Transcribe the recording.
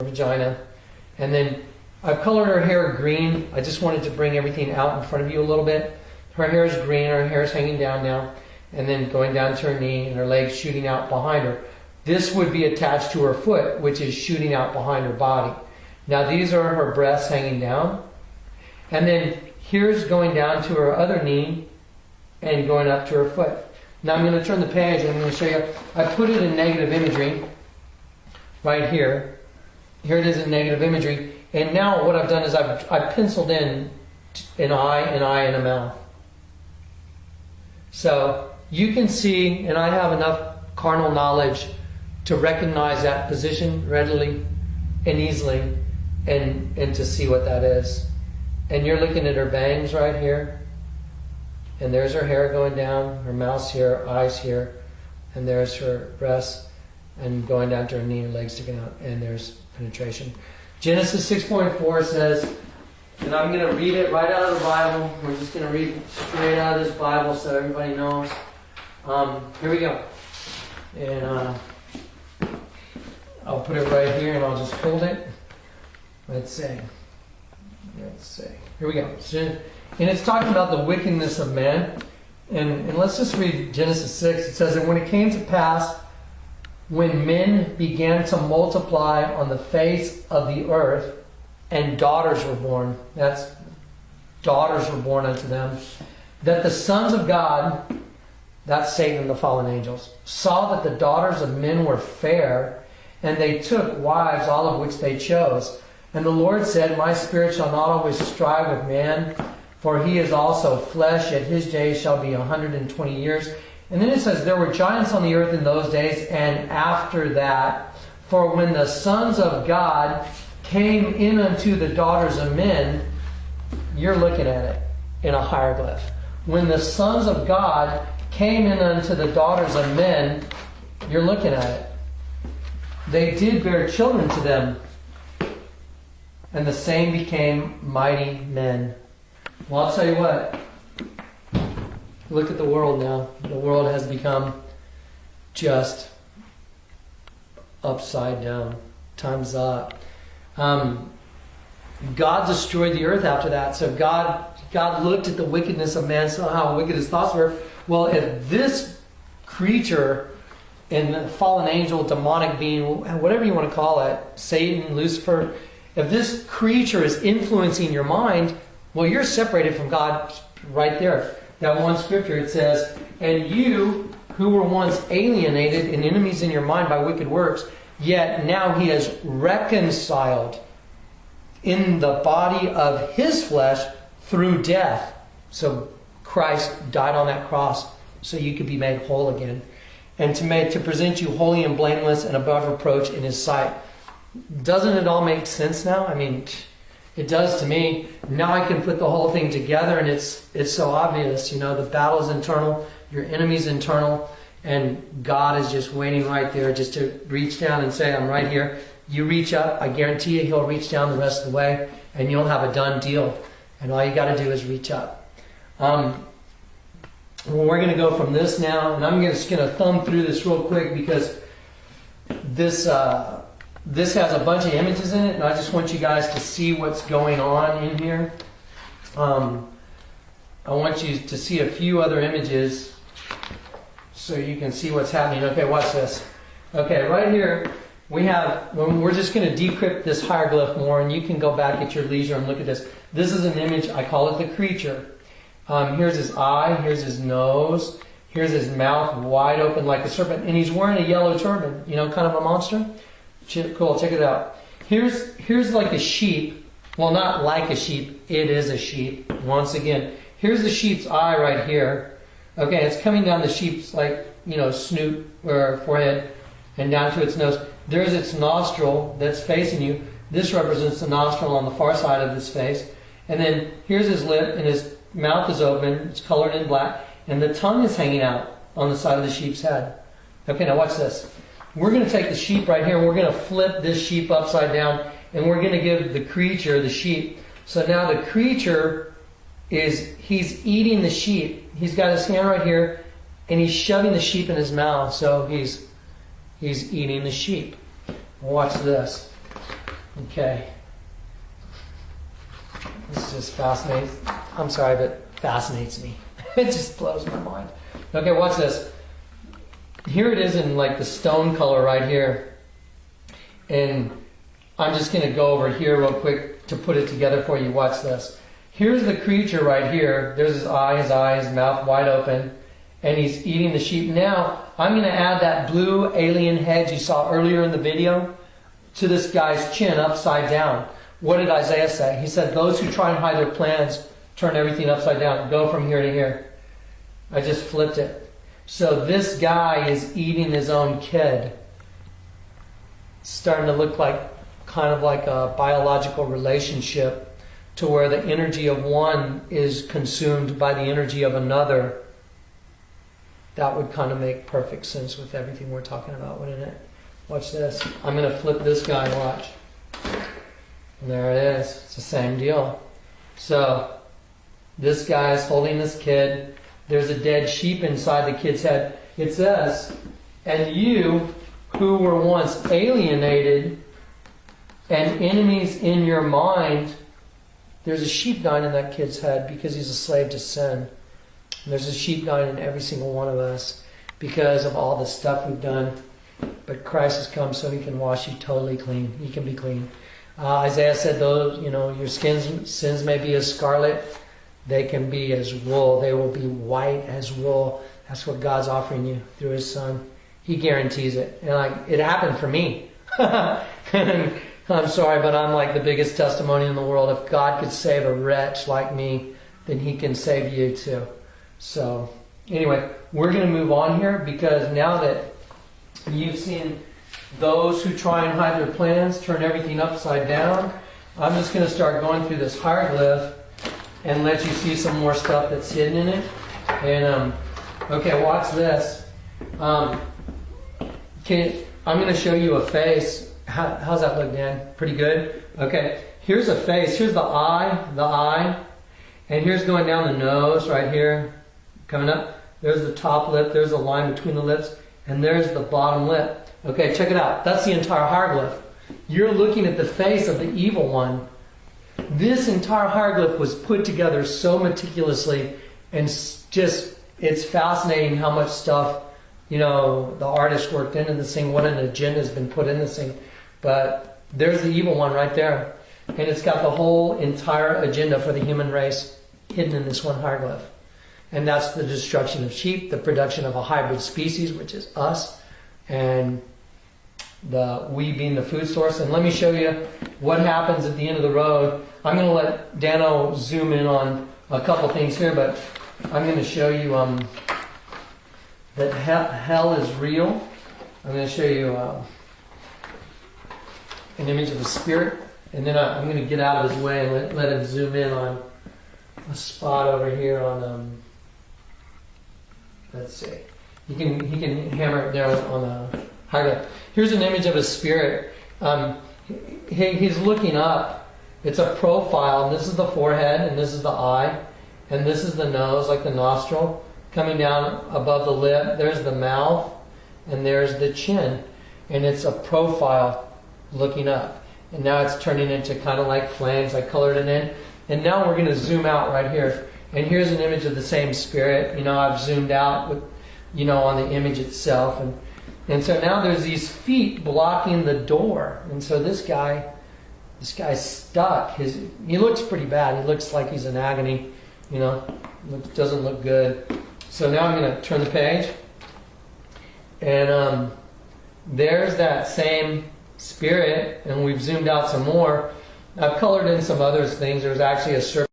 vagina. And then I've colored her hair green. I just wanted to bring everything out in front of you a little bit. Her hair is green, her hair is hanging down now, and then going down to her knee and her legs shooting out behind her. This would be attached to her foot, which is shooting out behind her body. Now these are her breasts hanging down. And then here's going down to her other knee and going up to her foot. Now I'm going to turn the page and I'm going to show you. I put it in negative imagery right here. Here it is in negative imagery. And now what I've done is I've penciled in an eye, and a mouth. So you can see, and I have enough carnal knowledge to recognize that position readily and easily and to see what that is. And you're looking at her bangs right here. And there's her hair going down, her mouth's here, eyes here. And there's her breasts and going down to her knee and legs sticking out. And there's penetration. Genesis 6.4 says, and I'm going to read it right out of the Bible. We're just going to read straight out of this Bible so everybody knows. Here we go. And I'll put it right here and I'll just hold it. Let's see. Here we go. And it's talking about the wickedness of man. And let's just read Genesis 6. It says, and when it came to pass, when men began to multiply on the face of the earth, and daughters were born, that's daughters were born unto them, that the sons of God, that's Satan and the fallen angels, saw that the daughters of men were fair, and they took wives, all of which they chose. And the Lord said, my spirit shall not always strive with man, for he is also flesh, yet his days shall be 120 years. And then it says, there were giants on the earth in those days, and after that, for when the sons of God came in unto the daughters of men, you're looking at it in a hieroglyph. When the sons of God came in unto the daughters of men, you're looking at it. They did bear children to them, and the same became mighty men. Well, I'll tell you what. Look at the world now. The world has become just upside down. Time's up. God destroyed the earth after that. So God looked at the wickedness of man, saw how wicked his thoughts were. Well, if this creature and fallen angel, demonic being, whatever you want to call it, Satan, Lucifer, if this creature is influencing your mind, well, you're separated from God right there. That one scripture, it says, and you who were once alienated and enemies in your mind by wicked works, yet now he has reconciled in the body of his flesh through death. So Christ died on that cross so you could be made whole again. And to present you holy and blameless and above reproach in his sight. Doesn't it all make sense now? I mean, it does to me. Now I can put the whole thing together, and it's so obvious. You know, the battle's internal, your enemy's internal, and God is just waiting right there just to reach down and say, I'm right here. You reach up, I guarantee you he'll reach down the rest of the way, and you'll have a done deal. And all you got to do is reach up. Well, we're going to go from this now, and I'm just going to thumb through this real quick because this has a bunch of images in it, and I just want you guys to see what's going on in here. I want you to see a few other images so you can see what's happening. Okay, watch this. Okay, right here we're just going to decrypt this hieroglyph more, and you can go back at your leisure and look at this. This is an image, I call it the creature. Here's his eye, here's his nose, here's his mouth wide open like a serpent, and he's wearing a yellow turban, you know, kind of a monster. Cool, check it out. Here's like a sheep. Well, not like a sheep. It is a sheep. Once again, here's the sheep's eye right here. Okay, it's coming down the sheep's, like, you know, snoot or forehead and down to its nose. There's its nostril that's facing you. This represents the nostril on the far side of his face. And then here's his lip, and his mouth is open. It's colored in black. And the tongue is hanging out on the side of the sheep's head. Okay, now watch this. We're going to take the sheep right here, and we're going to flip this sheep upside down, and we're going to give the creature the sheep. So now the creature he's eating the sheep. He's got his hand right here, and he's shoving the sheep in his mouth. So he's eating the sheep. Watch this. Okay. This just fascinates. I'm sorry, but fascinates me. It just blows my mind. Okay, watch this. Here it is in like the stone color right here. And I'm just going to go over here real quick to put it together for you. Watch this. Here's the creature right here. There's his eye, his mouth wide open. And he's eating the sheep. Now, I'm going to add that blue alien head you saw earlier in the video to this guy's chin upside down. What did Isaiah say? He said, those who try and hide their plans turn everything upside down. Go from here to here. I just flipped it. So this guy is eating his own kid. It's starting to look like kind of like a biological relationship to where the energy of one is consumed by the energy of another. That would kind of make perfect sense with everything we're talking about, wouldn't it? Watch this. I'm going to flip this guy, watch. And there it is. It's the same deal. So, this guy's holding this kid. There's a dead sheep inside the kid's head. It says, and you who were once alienated and enemies in your mind, there's a sheep dying in that kid's head because he's a slave to sin. And there's a sheep dying in every single one of us because of all the stuff we've done. But Christ has come so he can wash you totally clean. You can be clean. Isaiah said, those, your sins may be as scarlet, they can be as wool. They will be white as wool. That's what God's offering you through his Son. He guarantees it. And it happened for me. And I'm sorry, but I'm like the biggest testimony in the world. If God could save a wretch like me, then he can save you too. So, anyway, we're going to move on here because now that you've seen those who try and hide their plans, turn everything upside down, I'm just going to start going through this hieroglyph and let you see some more stuff that's hidden in it. And, okay, watch this. I'm going to show you a face. How's that look, Dan? Pretty good? Okay, here's a face. Here's the eye. And here's going down the nose right here, coming up. There's the top lip. There's a line between the lips. And there's the bottom lip. Okay, check it out. That's the entire hieroglyph. You're looking at the face of the evil one. This entire hieroglyph was put together so meticulously, and it's fascinating how much stuff, the artist worked into this thing, what an agenda has been put in this thing. But there's the evil one right there. And it's got the whole entire agenda for the human race hidden in this one hieroglyph. And that's the destruction of sheep, the production of a hybrid species, which is us, and we being the food source. And let me show you what happens at the end of the road. I'm going to let Dano zoom in on a couple things here, but I'm going to show you that hell is real. I'm going to show you an image of the spirit, and then I'm going to get out of his way and let him zoom in on a spot over here on let's see. He can hammer it down on the hieroglyph. Here's an image of a spirit. He's looking up. It's a profile. And this is the forehead, and this is the eye, and this is the nose, like the nostril, coming down above the lip. There's the mouth, and there's the chin, and it's a profile looking up. And now it's turning into kind of like flames. I colored it in, and now we're going to zoom out right here. And here's an image of the same spirit. I've zoomed out with, on the image itself. And so now there's these feet blocking the door. And so this guy's stuck. He looks pretty bad. He looks like he's in agony. Doesn't look good. So now I'm going to turn the page. And there's that same spirit. And we've zoomed out some more. I've colored in some other things. There's actually a serpent